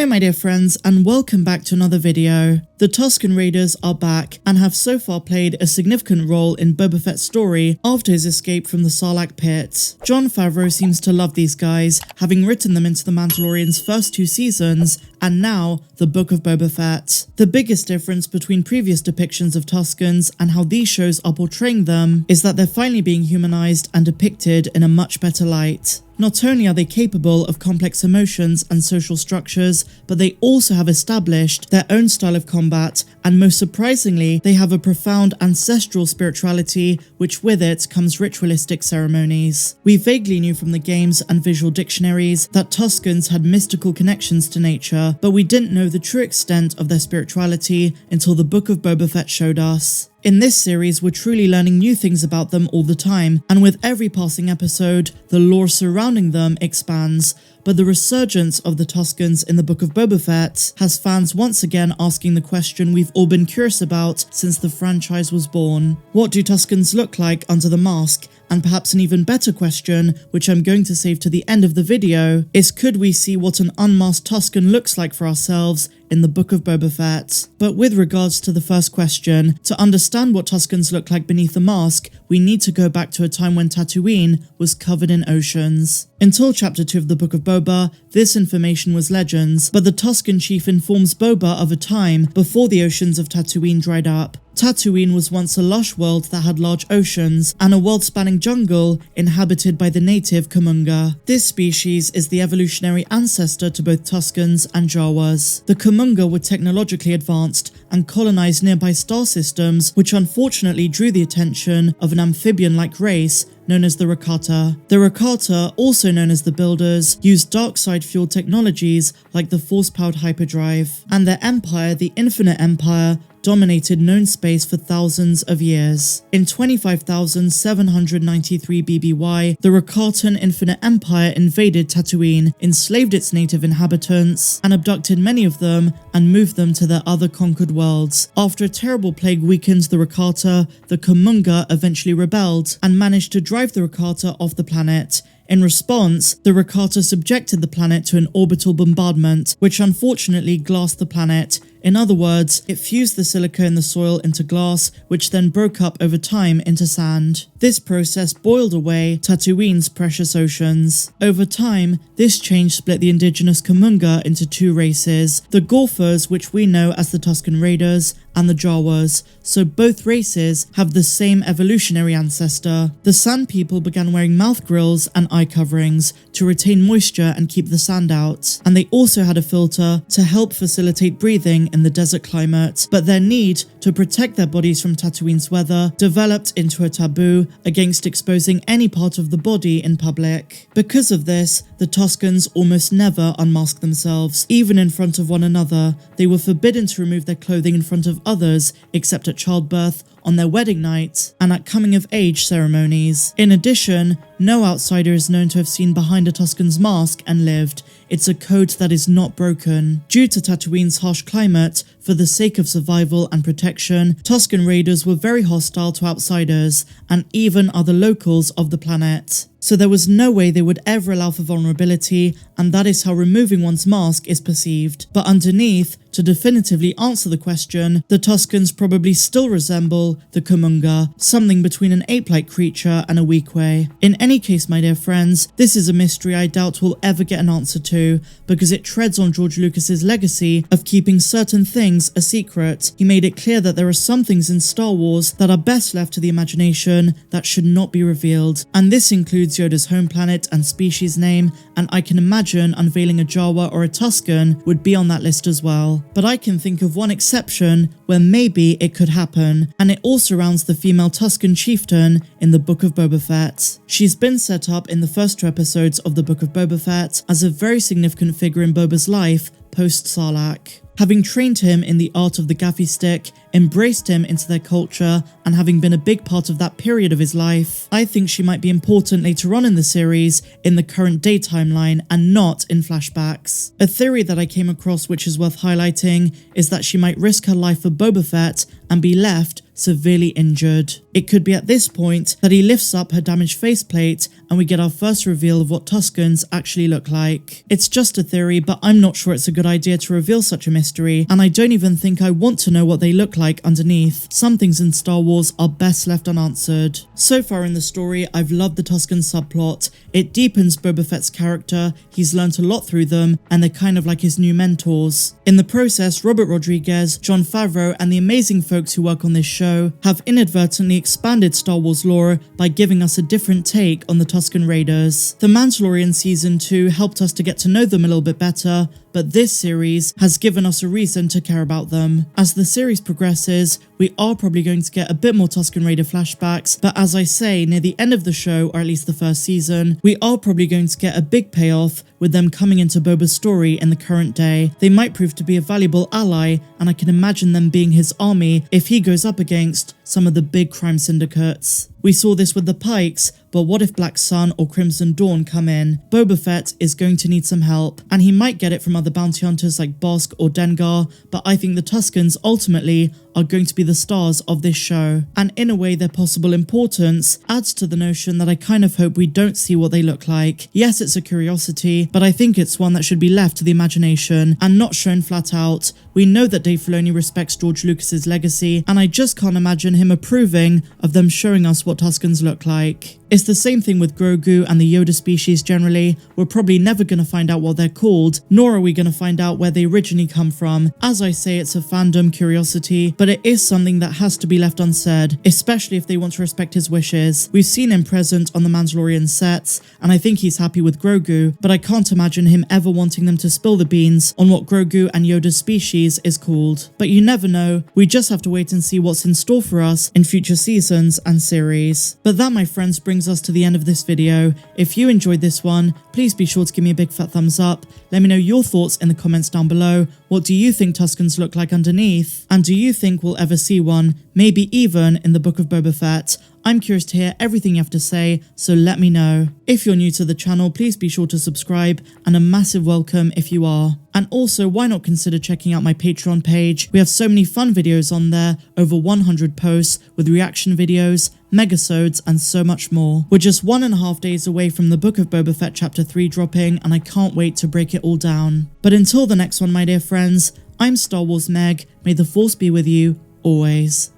Hello my dear friends and welcome back to another video. The Tusken Raiders are back and have so far played a significant role in Boba Fett's story after his escape from the Sarlacc pit. Jon Favreau seems to love these guys, having written them into the Mandalorian's first 2 seasons and now the Book of Boba Fett. The biggest difference between previous depictions of Tuskens and how these shows are portraying them is that they're finally being humanized and depicted in a much better light. Not only are they capable of complex emotions and social structures, but they also have established their own style of combat, and most surprisingly, they have a profound ancestral spirituality, which with it comes ritualistic ceremonies. We vaguely knew from the games and visual dictionaries that Tuskens had mystical connections to nature, but we didn't know the true extent of their spirituality until the Book of Boba Fett showed us. In this series, we're truly learning new things about them all the time, and with every passing episode, the lore surrounding them expands. But the resurgence of the Tuskens in the Book of Boba Fett has fans once again asking the question we've all been curious about since the franchise was born. What do Tuskens look like under the mask? And perhaps an even better question, which I'm going to save to the end of the video, is could we see what an unmasked Tusken looks like for ourselves in the Book of Boba Fett? But with regards to the first question, to understand what Tuskens look like beneath the mask, we need to go back to a time when Tatooine was covered in oceans. Until chapter 2 of the Book of Boba, this information was legends, but the Tusken chief informs Boba of a time before the oceans of Tatooine dried up. Tatooine was once a lush world that had large oceans and a world-spanning jungle inhabited by the native Kumunga. This species is the evolutionary ancestor to both Tuskens and Jawas. The Kumunga were technologically advanced and colonized nearby star systems, which unfortunately drew the attention of an amphibian-like race known as the Rakata. The Rakata, also known as the Builders, used dark side fuel technologies like the force-powered hyperdrive, and their empire, the Infinite Empire, dominated known space for thousands of years. In 25,793 BBY, the Rakatan Infinite Empire invaded Tatooine, enslaved its native inhabitants, and abducted many of them and moved them to their other conquered worlds. After a terrible plague weakened the Rakata, the Kumunga eventually rebelled and managed to drive the Rakata off the planet. In response, the Rakata subjected the planet to an orbital bombardment, which unfortunately glassed the planet. In other words, it fused the silica in the soil into glass, which then broke up over time into sand. This process boiled away Tatooine's precious oceans. Over time, this change split the indigenous Kumunga into 2 races, the Gorphers, which we know as the Tusken Raiders, and the Jawas, so both races have the same evolutionary ancestor. The Sand People began wearing mouth grills and eye coverings to retain moisture and keep the sand out, and they also had a filter to help facilitate breathing in the desert climate, but their need to protect their bodies from Tatooine's weather developed into a taboo against exposing any part of the body in public. Because of this, the Tuskens almost never unmasked themselves, even in front of one another. They were forbidden to remove their clothing in front of others, except at childbirth, on their wedding night, and at coming-of-age ceremonies. In addition, no outsider is known to have seen behind a Tusken's mask and lived. It's a code that is not broken. Due to Tatooine's harsh climate, for the sake of survival and protection, Tusken Raiders were very hostile to outsiders, and even other locals of the planet. So there was no way they would ever allow for vulnerability, and that is how removing one's mask is perceived. But underneath, to definitively answer the question, the Tuskens probably still resemble the Kumunga, something between an ape-like creature and a Weequay. In any case, my dear friends, this is a mystery I doubt we'll ever get an answer to, because it treads on George Lucas's legacy of keeping certain things a secret. He made it clear that there are some things in Star Wars that are best left to the imagination that should not be revealed, and this includes Yoda's home planet and species name, and I can imagine unveiling a Jawa or a Tusken would be on that list as well. But I can think of one exception where maybe it could happen, and it all surrounds the female Tusken chieftain in the Book of Boba Fett. She's been set up in the first 2 episodes of the Book of Boba Fett as a very significant figure in Boba's life post-Sarlacc. Having trained him in the art of the Gaffi Stick, embraced him into their culture, and having been a big part of that period of his life, I think she might be important later on in the series in the current day timeline and not in flashbacks. A theory that I came across which is worth highlighting is that she might risk her life for Boba Fett and be left severely injured. It could be at this point that he lifts up her damaged faceplate and we get our first reveal of what Tuskens actually look like. It's just a theory, but I'm not sure it's a good idea to reveal such a mystery, and I don't even think I want to know what they look like underneath. Some things in Star Wars are best left unanswered. So far in the story, I've loved the Tusken subplot. It deepens Boba Fett's character, he's learnt a lot through them, and they're kind of like his new mentors. In the process, Robert Rodriguez, Jon Favreau, and the amazing folks who work on this show have inadvertently expanded Star Wars lore by giving us a different take on the Tusken Raiders. The Mandalorian Season 2 helped us to get to know them a little bit better, but this series has given us a reason to care about them. As the series progresses, we are probably going to get a bit more Tusken Raider flashbacks, but as I say, near the end of the show, or at least the first season, we are probably going to get a big payoff with them coming into Boba's story in the current day. They might prove to be a valuable ally, and I can imagine them being his army if he goes up against some of the big crime syndicates. We saw this with the Pikes, but what if Black Sun or Crimson Dawn come in? Boba Fett is going to need some help, and he might get it from other bounty hunters like Bosk or Dengar, but I think the Tuskens ultimately are going to be the stars of this show. And in a way, their possible importance adds to the notion that I kind of hope we don't see what they look like. Yes, it's a curiosity, but I think it's one that should be left to the imagination and not shown flat out. We know that Dave Filoni respects George Lucas's legacy, and I just can't imagine him approving of them showing us what Tuskens look like. It's the same thing with Grogu and the Yoda species generally. We're probably never going to find out what they're called, nor are we going to find out where they originally come from. As I say, it's a fandom curiosity, but it is something that has to be left unsaid, especially if they want to respect his wishes. We've seen him present on the Mandalorian sets, and I think he's happy with Grogu, but I can't imagine him ever wanting them to spill the beans on what Grogu and Yoda's species is called. But you never know, we just have to wait and see what's in store for us in future seasons and series. But that, my friends, brings us to the end of this video. If you enjoyed this one, please be sure to give me a big fat thumbs up. Let me know your thoughts in the comments down below. What do you think Tuskens look like underneath? And do you think we'll ever see one? Maybe even in the Book of Boba Fett? I'm curious to hear everything you have to say, so let me know. If you're new to the channel, please be sure to subscribe, and a massive welcome if you are. And also, why not consider checking out my Patreon page? We have so many fun videos on there, over 100 posts with reaction videos, megasodes, and so much more. We're just 1.5 days away from the Book of Boba Fett Chapter 3 dropping, and I can't wait to break it all down. But until the next one, my dear friends, I'm Star Wars Meg. May the Force be with you, always.